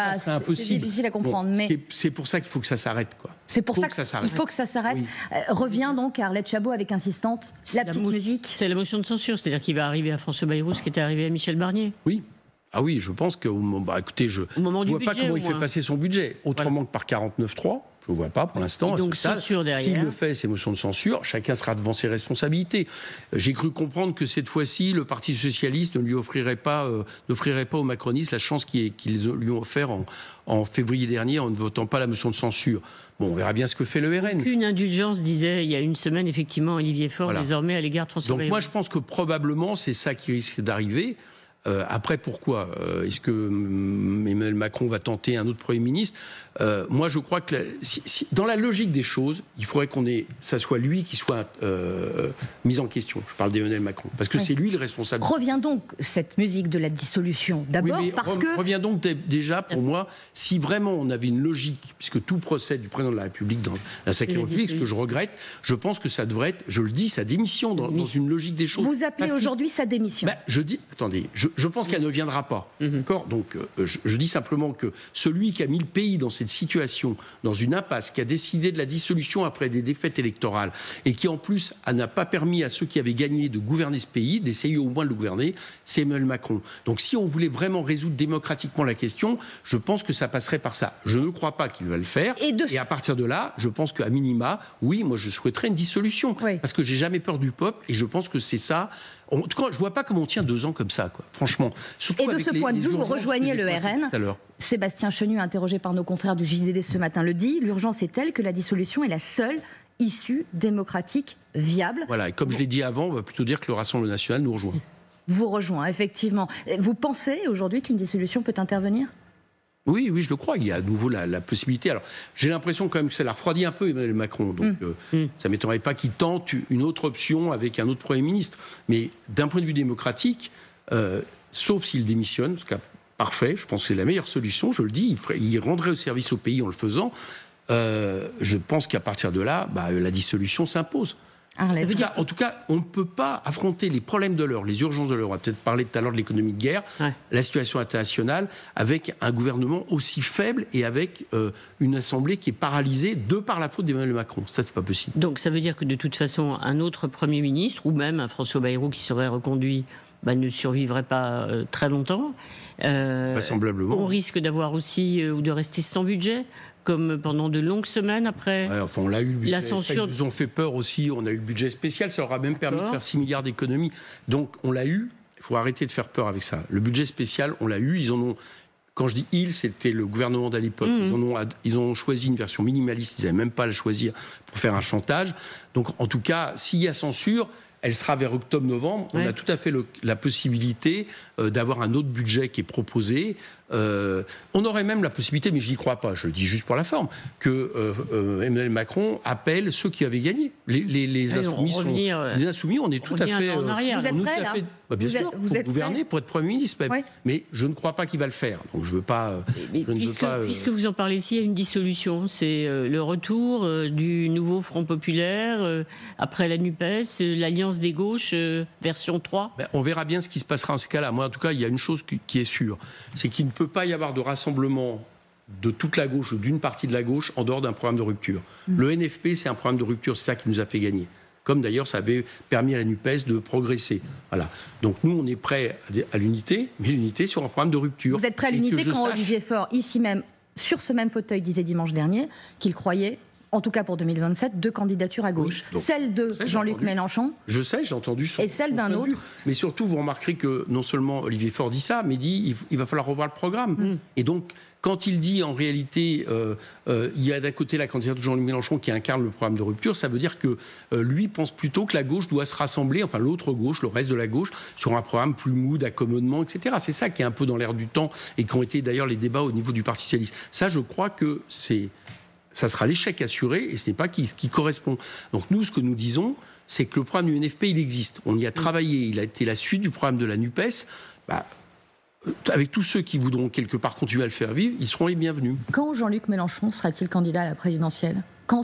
difficile à comprendre. Mais c'est pour ça qu'il faut que ça s'arrête, quoi. C'est pour ça qu'il faut que ça s'arrête. Oui. Revient donc Arlette Chabot avec insistante la petite musique. C'est la motion de censure, c'est-à-dire qu'il va arriver à François Bayrou ce qui était arrivé à Michel Barnier. Oui. Ah oui, je pense que... écoutez, je ne vois pas comment il fait passer son budget autrement que par 49-3. Je ne vois pas pour l'instant. Donc censure derrière. S'il le fait, c'est motion de censure, chacun sera devant ses responsabilités. J'ai cru comprendre que cette fois-ci, le Parti socialiste ne lui n'offrirait pas aux macronistes la chance qu'ils lui ont offert en février dernier en ne votant pas la motion de censure. Bon, on verra bien ce que fait le RN. Aucune indulgence, disait il y a une semaine, effectivement, Olivier Faure, désormais à l'égard de François Bayrou. Donc moi, je pense que probablement, c'est ça qui risque d'arriver. Après, pourquoi est-ce que Emmanuel Macron va tenter un autre Premier ministre ? Moi, je crois que dans la logique des choses, il faudrait ça soit lui qui soit mis en question. Je parle d'Emmanuel Macron, parce que c'est lui le responsable. Revient donc cette musique de la dissolution, d'abord parce que... Revient donc déjà, pour moi, si vraiment on avait une logique, puisque tout procède du président de la République dans la Sacrée République, ce que je regrette, je pense que ça devrait être, je le dis, sa démission dans une logique des choses. Vous appelez aujourd'hui sa démission ? Je dis, attendez, je pense qu'elle ne viendra pas. D'accord ? Donc, je dis simplement que celui qui a mis le pays dans cette situation, dans une impasse, qui a décidé de la dissolution après des défaites électorales et qui en plus n'a pas permis à ceux qui avaient gagné de gouverner ce pays, d'essayer au moins de le gouverner, c'est Emmanuel Macron. Donc si on voulait vraiment résoudre démocratiquement la question, je pense que ça passerait par ça. Je ne crois pas qu'il va le faire. Et à partir de là, je pense qu'à minima, oui, moi je souhaiterais une dissolution. Oui. Parce que j'ai jamais peur du peuple et je pense que c'est ça. En tout cas, je ne vois pas comment on tient 2 ans comme ça, quoi. Franchement. Surtout et de ce point de vue, vous rejoignez le RN. Sébastien Chenu, interrogé par nos confrères du JDD ce matin, le dit. L'urgence est telle que la dissolution est la seule issue démocratique viable. Voilà, et comme je l'ai dit avant, on va plutôt dire que le Rassemblement national nous rejoint. Vous rejoint, effectivement. Vous pensez aujourd'hui qu'une dissolution peut intervenir ? Oui, je le crois. Il y a à nouveau la possibilité. Alors, j'ai l'impression quand même que ça l'a refroidi un peu Emmanuel Macron. Donc, ça ne m'étonnerait pas qu'il tente une autre option avec un autre Premier ministre. Mais d'un point de vue démocratique, sauf s'il démissionne, en tout cas, parfait, je pense que c'est la meilleure solution, je le dis, il rendrait au service au pays en le faisant. Je pense qu'à partir de là, la dissolution s'impose. En tout cas, on ne peut pas affronter les problèmes de l'heure, les urgences de l'heure. On va peut-être parler tout à l'heure de l'économie de guerre, la situation internationale, avec un gouvernement aussi faible et avec une assemblée qui est paralysée de par la faute d'Emmanuel Macron. Ça, c'est pas possible. Donc, ça veut dire que de toute façon, un autre Premier ministre, ou même un François Bayrou qui serait reconduit, ne survivrait pas très longtemps. Vraisemblablement. On risque d'avoir aussi, ou de rester sans budget comme pendant de longues semaines après on l'a eu, le budget, la censure. Ils nous ont fait peur aussi, on a eu le budget spécial, ça leur a même permis de faire 6 milliards d'économies. Donc on l'a eu, il faut arrêter de faire peur avec ça. Le budget spécial, on l'a eu, ils en ont... Quand je dis c'était le gouvernement d'à l'époque. Ils ont choisi une version minimaliste, ils n'avaient même pas à la choisir pour faire un chantage. Donc en tout cas, s'il y a censure, elle sera vers octobre-novembre. On a tout à fait la possibilité d'avoir un autre budget qui est proposé. On aurait même la possibilité, mais je n'y crois pas, je le dis juste pour la forme, que Emmanuel Macron appelle ceux qui avaient gagné. Les insoumis, on est tout à fait... Vous êtes prêts, là bien sûr, vous êtes gouverner pour être Premier ministre même. Oui. Mais je ne crois pas qu'il va le faire. Donc je veux pas... Puisque vous en parlez ici, il y a une dissolution. C'est le retour du nouveau Front populaire après la NUPES, l'Alliance des gauches, version 3. On verra bien ce qui se passera en ces cas-là. Moi, en tout cas, il y a une chose qui est sûre, c'est qu'il ne peut pas y avoir de rassemblement de toute la gauche ou d'une partie de la gauche en dehors d'un programme de rupture. Le NFP, c'est un programme de rupture, c'est ça qui nous a fait gagner. Comme d'ailleurs, ça avait permis à la NUPES de progresser. Voilà. Donc nous, on est prêts à l'unité, mais l'unité sur un programme de rupture. Vous êtes prêts à l'unité quand Olivier Faure, ici même, sur ce même fauteuil, disait dimanche dernier qu'il croyait, en tout cas pour 2027, 2 candidatures à gauche. Oui, celle de Jean-Luc Mélenchon. Je sais, j'ai entendu son... Et celle d'un autre. Mais surtout, vous remarquerez que non seulement Olivier Faure dit ça, mais dit il va falloir revoir le programme. Et donc, quand il dit en réalité, il y a d'un côté la candidature de Jean-Luc Mélenchon qui incarne le programme de rupture, ça veut dire que lui pense plutôt que la gauche doit se rassembler, enfin l'autre gauche, le reste de la gauche, sur un programme plus mou, d'accommodement, etc. C'est ça qui est un peu dans l'air du temps et qui ont été d'ailleurs les débats au niveau du Parti socialiste. Ça, je crois que ça sera l'échec assuré et ce n'est pas ce qui correspond. Donc nous, ce que nous disons, c'est que le programme du NFP, il existe. On y a travaillé, il a été la suite du programme de la NUPES. Avec tous ceux qui voudront quelque part continuer à le faire vivre, ils seront les bienvenus. Quand Jean-Luc Mélenchon sera-t-il candidat à la présidentielle ? Quand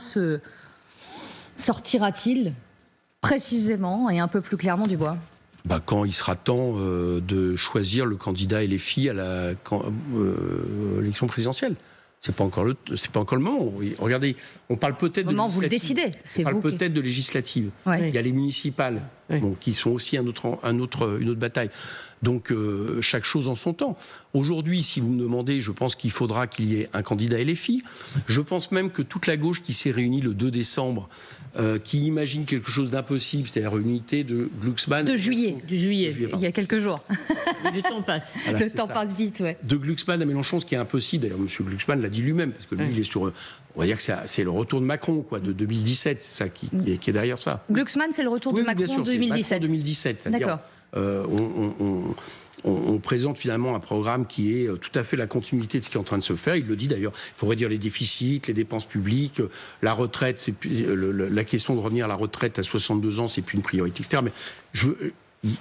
sortira-t-il précisément et un peu plus clairement du bois ? Quand il sera temps de choisir le candidat LFI à l'élection présidentielle. C'est pas encore le moment. Regardez, on parle peut-être de législative. Vous le décidez, c'est vous. On parle peut-être de législative. Il y a les municipales, qui sont aussi une autre bataille. Donc chaque chose en son temps. Aujourd'hui, si vous me demandez, je pense qu'il faudra qu'il y ait un candidat LFI. Je pense même que toute la gauche qui s'est réunie le 2 décembre, qui imagine quelque chose d'impossible, c'est-à-dire une unité de Glucksmann... De juillet, il y a quelques jours. Le temps passe. Voilà, le temps passe vite, De Glucksmann à Mélenchon, ce qui est impossible, d'ailleurs M. Glucksmann l'a dit lui-même, parce que lui, il est sur... On va dire que c'est le retour de Macron, de 2017, c'est ça qui est derrière ça. Glucksmann, c'est le retour de Macron en 2017. Macron 2017, d'accord. On présente finalement un programme qui est tout à fait la continuité de ce qui est en train de se faire. Il le dit d'ailleurs. Il faut réduire les déficits, les dépenses publiques, la retraite. La question de revenir à la retraite à 62 ans, c'est plus une priorité, etc. Mais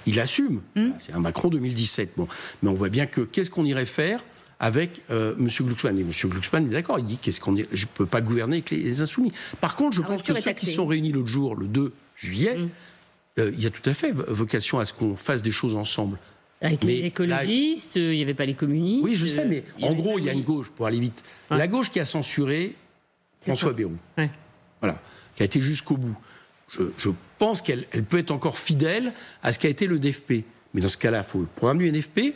il assume. C'est un Macron 2017. Bon, mais on voit bien que qu'est-ce qu'on irait faire avec M. Glucksmann. Et M. Glucksmann est d'accord. Il dit je ne peux pas gouverner avec les insoumis. Par contre, je pense que ceux qui sont réunis l'autre jour, le 2 juillet. Il y a tout à fait vocation à ce qu'on fasse des choses ensemble. Avec les écologistes, il n'y avait pas les communistes. Oui, je sais, mais en gros, il y a une gauche, pour aller vite. La gauche qui a censuré François Bayrou. Voilà, qui a été jusqu'au bout. Je pense qu'elle peut être encore fidèle à ce qu'a été le NFP. Mais dans ce cas-là, il faut le programme du NFP.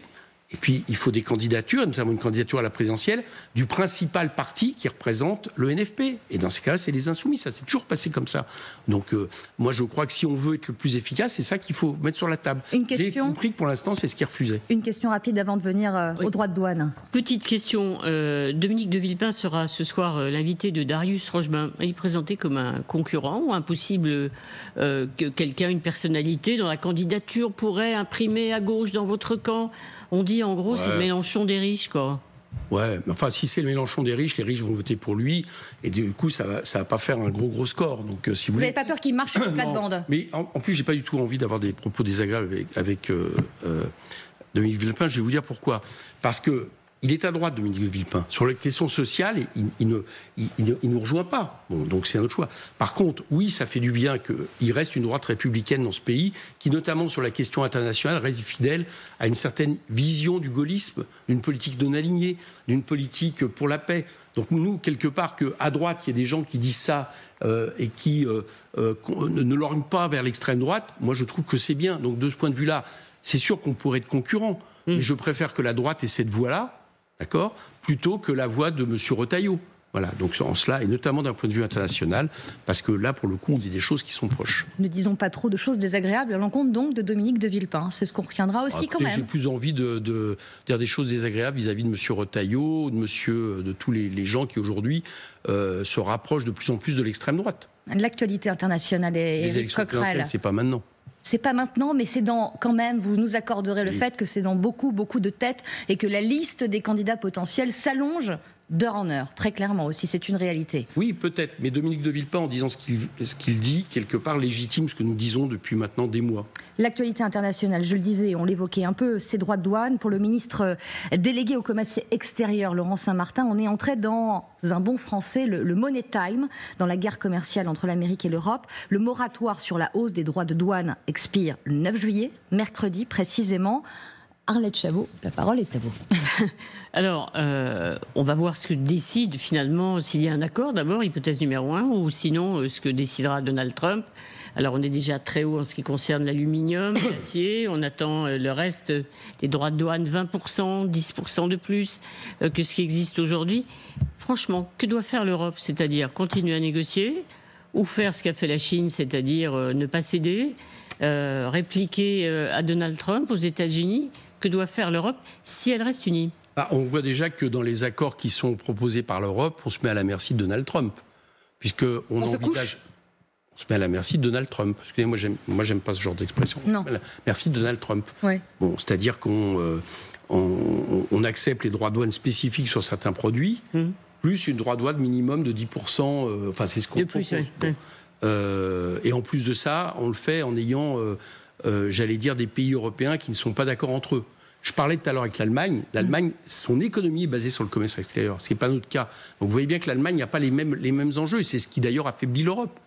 Et puis, il faut des candidatures, notamment une candidature à la présidentielle, du principal parti qui représente le NFP. Et dans ces cas-là, c'est les Insoumis. Ça s'est toujours passé comme ça. Donc, moi, je crois que si on veut être le plus efficace, c'est ça qu'il faut mettre sur la table. J'ai compris que pour l'instant, c'est ce qu'ils refusaient. Une question rapide avant de venir aux droits de douane. Petite question. Dominique de Villepin sera ce soir l'invité de Darius Rochebain. Il est présenté comme un concurrent ou un possible quelqu'un, une personnalité dont la candidature pourrait imprimer à gauche dans votre camp. On dit en gros, c'est le Mélenchon des riches, quoi. Ouais, mais enfin, si c'est le Mélenchon des riches, les riches vont voter pour lui, et du coup, ça va pas faire un gros score. Donc, si vous n'avez pas peur qu'il marche sur le plate-bande ? Mais en plus, j'ai pas du tout envie d'avoir des propos désagréables avec Dominique Villepin. Je vais vous dire pourquoi. Parce que il est à droite, Dominique Villepin. Sur les questions sociales, il ne nous rejoint pas. Bon, donc c'est un autre choix. Par contre, oui, ça fait du bien qu'il reste une droite républicaine dans ce pays, qui notamment sur la question internationale reste fidèle à une certaine vision du gaullisme, d'une politique non alignée, d'une politique pour la paix. Donc nous, quelque part, qu'à droite, il y ait des gens qui disent ça et qui ne lorgnent pas vers l'extrême droite, moi je trouve que c'est bien. Donc de ce point de vue-là, c'est sûr qu'on pourrait être concurrent. Mais je préfère que la droite ait cette voie-là, d'accord, plutôt que la voix de M. Retailleau. Voilà, donc en cela, et notamment d'un point de vue international, parce que là, pour le coup, on dit des choses qui sont proches. Ne disons pas trop de choses désagréables à l'encontre donc de Dominique de Villepin. C'est ce qu'on retiendra aussi quand même. J'ai plus envie de dire des choses désagréables vis-à-vis de M. Retailleau, de tous les gens qui aujourd'hui se rapprochent de plus en plus de l'extrême droite. L'actualité internationale est les élections présidentielles, c'est pas maintenant. C'est pas maintenant, mais c'est quand même, vous nous accorderez le fait que c'est dans beaucoup de têtes et que la liste des candidats potentiels s'allonge d'heure en heure, très clairement aussi, c'est une réalité. Oui, peut-être, mais Dominique de Villepin, en disant ce qu'il dit, quelque part légitime ce que nous disons depuis maintenant des mois. L'actualité internationale, je le disais, on l'évoquait un peu, ces droits de douane. Pour le ministre délégué au commerce extérieur, Laurent Saint-Martin, on est entré dans un bon français, le money time, dans la guerre commerciale entre l'Amérique et l'Europe. Le moratoire sur la hausse des droits de douane expire le 9 juillet, mercredi précisément. Arlette Chabot, la parole est à vous. Alors, on va voir ce que décide finalement, s'il y a un accord d'abord, hypothèse numéro 1, ou sinon ce que décidera Donald Trump. Alors, on est déjà très haut en ce qui concerne l'aluminium, l'acier. On attend le reste des droits de douane, 20%, 10% de plus que ce qui existe aujourd'hui. Franchement, que doit faire l'Europe? C'est-à-dire continuer à négocier ou faire ce qu'a fait la Chine, c'est-à-dire ne pas céder, répliquer à Donald Trump aux États-Unis? Que doit faire l'Europe si elle reste unie? On voit déjà que dans les accords qui sont proposés par l'Europe, on se met à la merci de Donald Trump. Puisqu'on envisage... On se met à la merci de Donald Trump. Excusez-moi, j'aime pas ce genre d'expression. Non. Merci de Donald Trump. Ouais. Bon, c'est-à-dire qu'on accepte les droits de douane spécifiques sur certains produits, plus une droit de douane minimum de 10%. Enfin, c'est ce qu'on propose. Oui. Bon. Et en plus de ça, on le fait en ayant... j'allais dire, des pays européens qui ne sont pas d'accord entre eux. Je parlais tout à l'heure avec l'Allemagne. L'Allemagne, son économie est basée sur le commerce extérieur, ce qui n'est pas notre cas. Donc vous voyez bien que l'Allemagne n'a pas les mêmes enjeux. C'est ce qui d'ailleurs affaiblit l'Europe.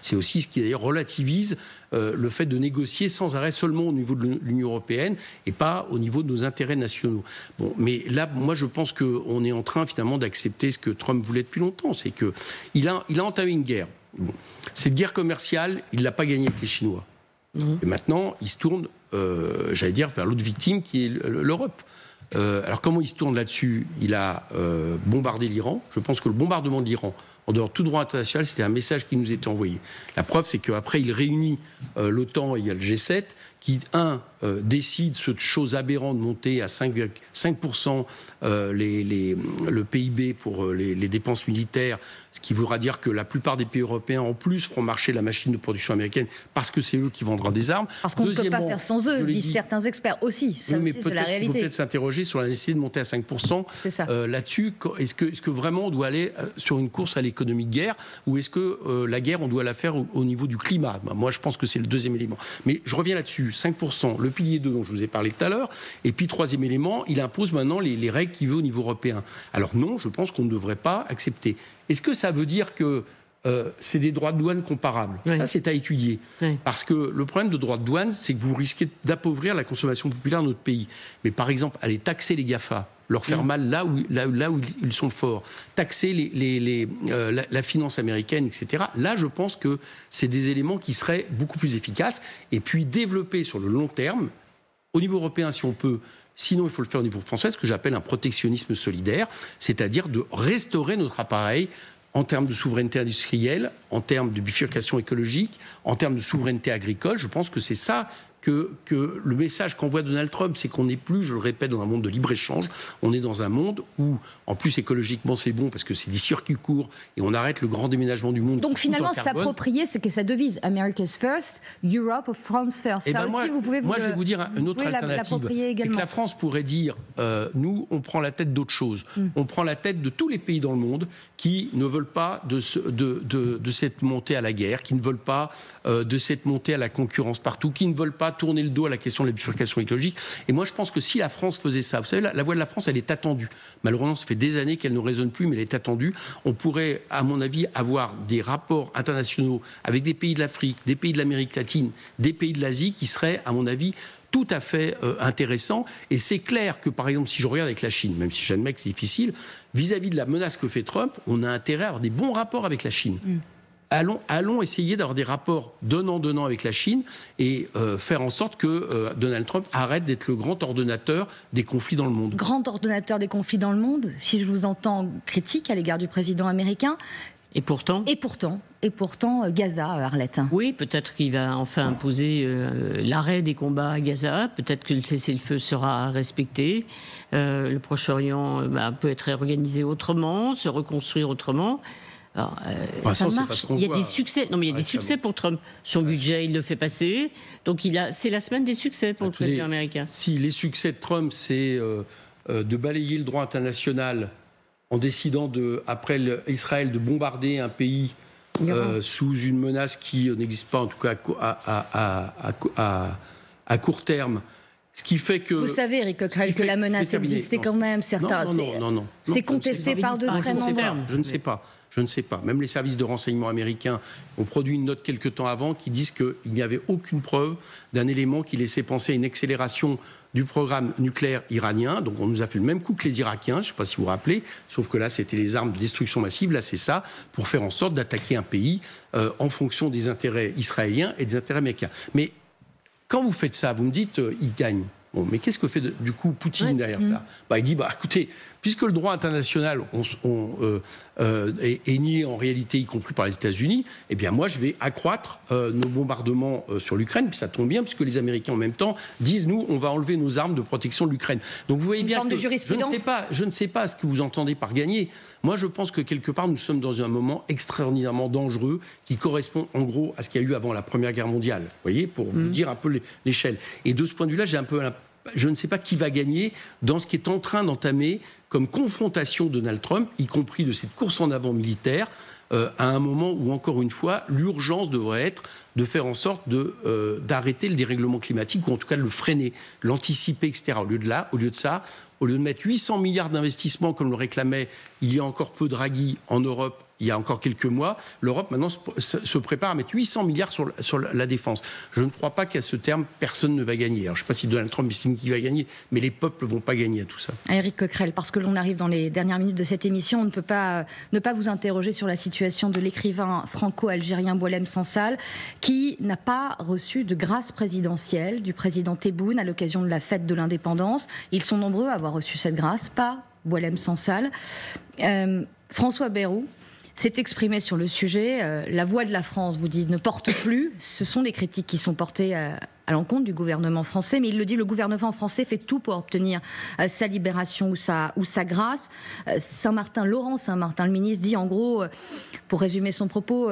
C'est aussi ce qui d'ailleurs relativise le fait de négocier sans arrêt seulement au niveau de l'Union européenne et pas au niveau de nos intérêts nationaux. Bon, mais là, moi, je pense qu'on est en train finalement d'accepter ce que Trump voulait depuis longtemps. C'est qu'il a entamé une guerre. Bon. Cette guerre commerciale, il ne l'a pas gagnée avec les Chinois. Et maintenant, il se tourne, j'allais dire, vers l'autre victime qui est l'Europe. Alors comment il se tourne là-dessus? Il a bombardé l'Iran. Je pense que le bombardement de l'Iran, en dehors de tout droit international, c'était un message qui nous était envoyé. La preuve, c'est qu'après, il réunit l'OTAN et il y a le G7 qui, décide cette chose aberrante de monter à 5% le PIB pour les dépenses militaires, ce qui voudra dire que la plupart des pays européens, en plus, feront marcher la machine de production américaine parce que c'est eux qui vendront des armes. Parce qu'on ne peut pas faire sans eux, disent certains experts aussi. Ça aussi, c'est la réalité. Il faut peut-être s'interroger sur la nécessité de monter à 5% là-dessus. Est-ce que vraiment on doit aller sur une course à l'économie de guerre ou est-ce que la guerre, on doit la faire au niveau du climat? Moi, je pense que c'est le deuxième élément. Mais je reviens là-dessus. 5%, le pilier 2 dont je vous ai parlé tout à l'heure, et puis troisième élément, il impose maintenant les règles qu'il veut au niveau européen. Alors non, je pense qu'on ne devrait pas accepter. Est-ce que ça veut dire que c'est des droits de douane comparables? Oui. Ça, c'est à étudier. Oui. Parce que le problème de droits de douane, c'est que vous risquez d'appauvrir la consommation populaire de notre pays. Mais par exemple, aller taxer les GAFA, leur faire mal là où ils sont forts, taxer la finance américaine, etc. Là, je pense que c'est des éléments qui seraient beaucoup plus efficaces. Et puis développer sur le long terme, au niveau européen, si on peut. Sinon, il faut le faire au niveau français, ce que j'appelle un protectionnisme solidaire, c'est-à-dire de restaurer notre appareil en termes de souveraineté industrielle, en termes de bifurcation écologique, en termes de souveraineté agricole. Je pense que c'est ça que le message qu'envoie Donald Trump, c'est qu'on n'est plus, je le répète, dans un monde de libre-échange. On est dans un monde où, en plus, écologiquement, c'est bon parce que c'est des circuits courts et on arrête le grand déménagement du monde. Donc finalement, s'approprier, c'est que sa devise, America's First, Europe of France First. Ça aussi, vous pouvez je vais vous dire une autre alternative. C'est que la France pourrait dire, nous, on prend la tête d'autre chose. On prend la tête de tous les pays dans le monde qui ne veulent pas de cette montée à la guerre, qui ne veulent pas de cette montée à la concurrence partout, qui ne veulent pas tourner le dos à la question de la bifurcation écologique. Et moi, je pense que si la France faisait ça, vous savez, la voix de la France, elle est attendue. Malheureusement, ça fait des années qu'elle ne résonne plus, mais elle est attendue. On pourrait, à mon avis, avoir des rapports internationaux avec des pays de l'Afrique, des pays de l'Amérique latine, des pays de l'Asie qui seraient, à mon avis, tout à fait intéressant. Et c'est clair que, par exemple, si je regarde avec la Chine, même si j'admets que c'est difficile, vis-à-vis de la menace que fait Trump, on a intérêt à avoir des bons rapports avec la Chine. allons essayer d'avoir des rapports donnant-donnant avec la Chine et faire en sorte que Donald Trump arrête d'être le grand ordonnateur des conflits dans le monde. Grand ordonnateur des conflits dans le monde, si je vous entends critique à l'égard du président américain. Et pourtant, Gaza, Arlette. Oui, peut-être qu'il va enfin imposer l'arrêt des combats à Gaza. Peut-être que le cessez-le-feu sera respecté. Le Proche-Orient peut être réorganisé autrement, se reconstruire autrement. Alors, ça marche. Il y a des succès. Non, mais il y a des succès pour Trump. Son budget, il le fait passer. Donc c'est la semaine des succès pour le président américain. Si les succès de Trump, c'est de balayer le droit international en décidant, après Israël, de bombarder un pays sous une menace qui n'existe pas, en tout cas à court terme. Ce qui fait que... Vous savez, Éric Coquerel, que la menace existait quand même. Certains, non. C'est contesté par de très nombreux. Je ne sais pas. Même les services de renseignement américains ont produit une note quelque temps avant qui disent qu'il n'y avait aucune preuve d'un élément qui laissait penser à une accélération du programme nucléaire iranien. Donc on nous a fait le même coup que les Irakiens, je ne sais pas si vous vous rappelez, sauf que là c'était les armes de destruction massive, là c'est ça, pour faire en sorte d'attaquer un pays en fonction des intérêts israéliens et des intérêts américains. Mais quand vous faites ça, vous me dites il gagne. Bon, mais qu'est-ce que fait du coup Poutine derrière ça ? Il dit écoutez, puisque le droit international est nié en réalité, y compris par les États-Unis, eh bien moi je vais accroître nos bombardements sur l'Ukraine, puis ça tombe bien, puisque les Américains en même temps disent nous, on va enlever nos armes de protection de l'Ukraine. Donc vous voyez bien que je ne sais pas ce que vous entendez par gagner. Moi je pense que quelque part nous sommes dans un moment extraordinairement dangereux qui correspond en gros à ce qu'il y a eu avant la Première Guerre mondiale. Vous voyez, pour vous dire un peu l'échelle. Et de ce point de vue-là, je ne sais pas qui va gagner dans ce qui est en train d'entamer comme confrontation Donald Trump, y compris de cette course en avant militaire, à un moment où, encore une fois, l'urgence devrait être de faire en sorte d'arrêter le dérèglement climatique, ou en tout cas de le freiner, l'anticiper, etc. Au lieu de ça, au lieu de mettre 800 milliards d'investissements, comme le réclamait il y a encore peu Draghi en Europe, il y a encore quelques mois, l'Europe maintenant se prépare à mettre 800 milliards sur la défense. Je ne crois pas qu'à ce terme, personne ne va gagner. Alors, je ne sais pas si Donald Trump estime qu'il va gagner, mais les peuples ne vont pas gagner à tout ça. Éric Coquerel, parce que l'on arrive dans les dernières minutes de cette émission, on ne peut pas ne pas vous interroger sur la situation de l'écrivain franco-algérien Boualem Sansal, qui n'a pas reçu de grâce présidentielle du président Tebboune à l'occasion de la fête de l'indépendance. Ils sont nombreux à avoir reçu cette grâce, pas Boualem Sansal. François Bayrou s'est exprimé sur le sujet. La voix de la France, vous dites, ne porte plus. Ce sont des critiques qui sont portées à l'encontre du gouvernement français, mais il le dit, le gouvernement français fait tout pour obtenir sa libération ou sa grâce. Laurent Saint-Martin, le ministre, dit en gros, pour résumer son propos,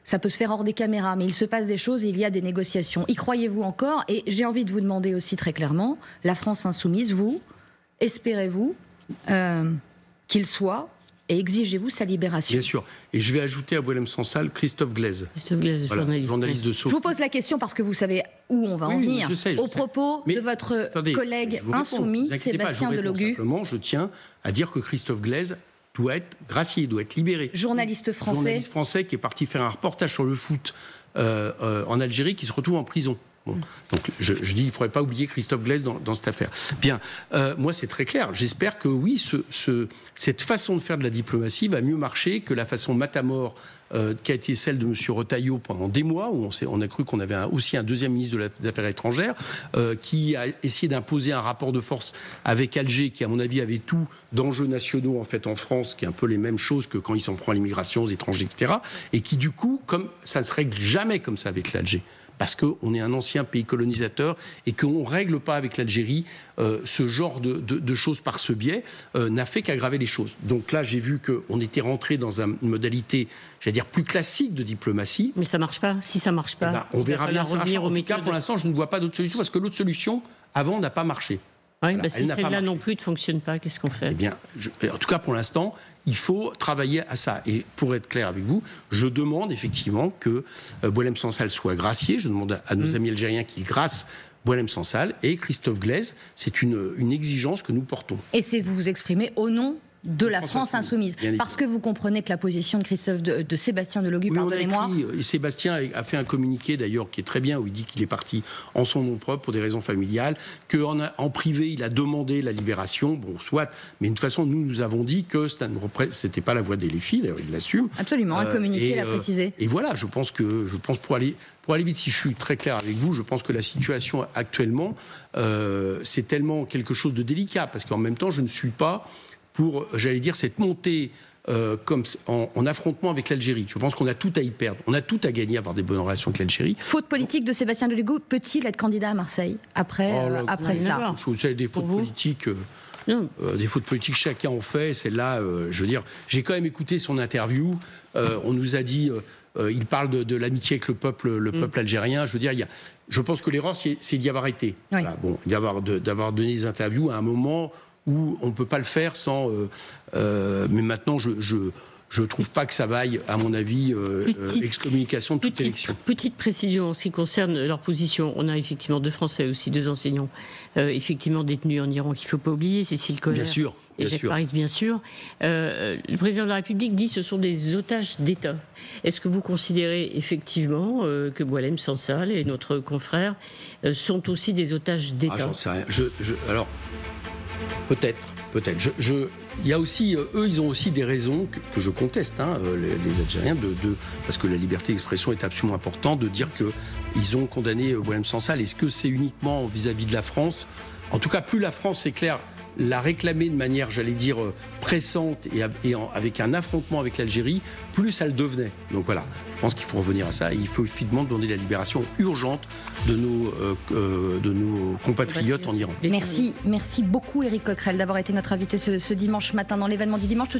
ça peut se faire hors des caméras, mais il se passe des choses et il y a des négociations. Y croyez-vous encore ? Et j'ai envie de vous demander aussi très clairement, la France insoumise, vous, espérez-vous qu'il soit... Et exigez-vous sa libération ? Bien sûr. Et je vais ajouter à Boualem Sansal Christophe Glaise. Christophe Glaise, journaliste de Sceaux. Je vous pose la question parce que vous savez où on va en venir. Je sais. Propos de votre collègue insoumis, Sébastien Delogu. Simplement, je tiens à dire que Christophe Glaise doit être gracié, doit être libéré. Journaliste français. Journaliste français qui est parti faire un reportage sur le foot en Algérie, qui se retrouve en prison. Bon. Donc je dis, il ne faudrait pas oublier Christophe Glaise dans cette affaire. Bien, moi c'est très clair. J'espère que oui, cette façon de faire de la diplomatie va mieux marcher que la façon matamore qui a été celle de M. Retailleau pendant des mois, où on a cru qu'on avait aussi un deuxième ministre des Affaires étrangères, qui a essayé d'imposer un rapport de force avec Alger, qui à mon avis avait tout d'enjeux nationaux en fait en France, qui est un peu les mêmes choses que quand il s'en prend à l'immigration, aux étrangers, etc. Et qui du coup, comme ça ne se règle jamais comme ça avec l'Alger, parce qu'on est un ancien pays colonisateur et qu'on ne règle pas avec l'Algérie ce genre de choses par ce biais, n'a fait qu'aggraver les choses. Donc là, j'ai vu qu'on était rentré dans une modalité, j'allais dire, plus classique de diplomatie. Mais ça ne marche pas. Si ça ne marche pas, on verra bien ça. En tout cas, pour l'instant, je ne vois pas d'autre solution, parce que l'autre solution, avant, n'a pas marché. Oui, voilà, si celle-là non plus ne fonctionne pas, qu'est-ce qu'on fait ? Eh bien, en tout cas, pour l'instant, il faut travailler à ça. Et pour être clair avec vous, je demande effectivement que Boualem Sansal soit gracié. Je demande à nos amis algériens qu'ils gracent Boualem Sansal et Christophe Glaise. C'est une exigence que nous portons. Et c'est vous vous exprimez au nom de la France insoumise. Parce que vous comprenez que la position de Christophe de Sébastien Delogu, oui, pardonnez-moi. Et Sébastien a fait un communiqué d'ailleurs qui est très bien, où il dit qu'il est parti en son nom propre pour des raisons familiales, qu'en privé il a demandé la libération, bon soit, mais de toute façon nous avons dit que c'était pas la voix des LFI, d'ailleurs il l'assume. Absolument, un communiqué l'a précisé. Et voilà, je pense pour aller vite, si je suis très clair avec vous, je pense que la situation actuellement, c'est tellement quelque chose de délicat, parce qu'en même temps je ne suis pas pour, j'allais dire, cette montée comme en affrontement avec l'Algérie. Je pense qu'on a tout à y perdre. On a tout à gagner à avoir des bonnes relations avec l'Algérie. Faute politique de Sébastien Delogu, peut-il être candidat à Marseille après cela? Vous savez, des fautes politiques... des fautes politiques, chacun en fait. Celle-là, je veux dire, j'ai quand même écouté son interview. On nous a dit, il parle de l'amitié avec le peuple algérien. Je veux dire, je pense que l'erreur, c'est d'y avoir été. Oui. Voilà, bon, d'avoir donné des interviews à un moment où on ne peut pas le faire sans... mais maintenant, je ne trouve pas que ça vaille, à mon avis, excommunication de toute élection. Petite précision en ce qui concerne leur position. On a effectivement 2 Français aussi, 2 enseignants, effectivement détenus en Iran, qu'il ne faut pas oublier, Cécile Kohler et Jacques Paris, bien sûr. Le président de la République dit que ce sont des otages d'État. Est-ce que vous considérez effectivement que Boualem Sansal et notre confrère sont aussi des otages d'État? J'en sais rien. Alors, peut-être. Il y a aussi, eux, ils ont aussi des raisons que je conteste, les Algériens, parce que la liberté d'expression est absolument importante, de dire qu'ils ont condamné Boualem Sansal. Est-ce que c'est uniquement vis-à-vis de la France? En tout cas, plus la France, c'est clair, l'a réclamé de manière, j'allais dire, pressante et avec un affrontement avec l'Algérie, plus ça le devenait. Donc voilà, je pense qu'il faut revenir à ça. Et il faut évidemment demander la libération urgente de nos compatriotes en Iran. Merci beaucoup Éric Coquerel d'avoir été notre invité ce dimanche matin dans l'événement du dimanche. Tout de suite,